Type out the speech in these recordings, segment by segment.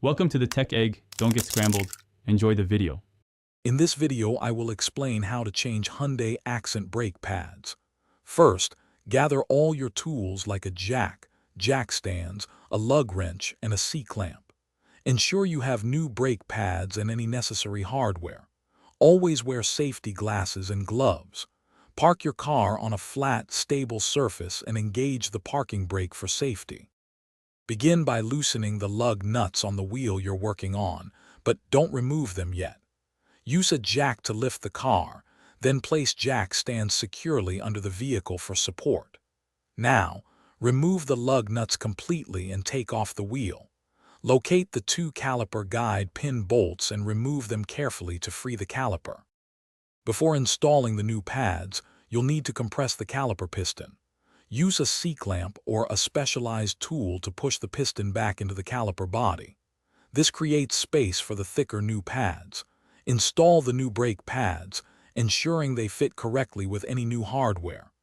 Welcome to the Tech Egg. Don't get scrambled. Enjoy the video. In this video, I will explain how to change Hyundai Accent brake pads. First, gather all your tools like a jack stands, a lug wrench, and a C-clamp. Ensure you have new brake pads and any necessary hardware. Always wear safety glasses and gloves. Park your car on a flat, stable surface and engage the parking brake for safety. Begin by loosening the lug nuts on the wheel you're working on, but don't remove them yet. Use a jack to lift the car, then place jack stands securely under the vehicle for support. Now, remove the lug nuts completely and take off the wheel. Locate the two caliper guide pin bolts and remove them carefully to free the caliper. Before installing the new pads, you'll need to compress the caliper piston. Use a C-clamp or a specialized tool to push the piston back into the caliper body. This creates space for the thicker new pads. Install the new brake pads, ensuring they fit correctly with any new hardware.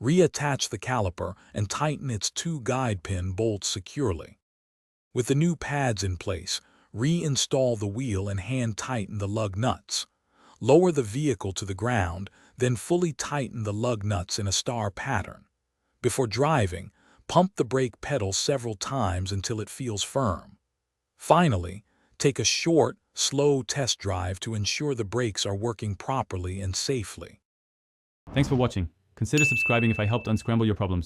Reattach the caliper and tighten its two guide pin bolts securely. With the new pads in place, reinstall the wheel and hand tighten the lug nuts. Lower the vehicle to the ground, then fully tighten the lug nuts in a star pattern. Before driving, pump the brake pedal several times until it feels firm. Finally, take a short, slow test drive to ensure the brakes are working properly and safely. Thanks for watching. Consider subscribing if I helped unscramble your problems.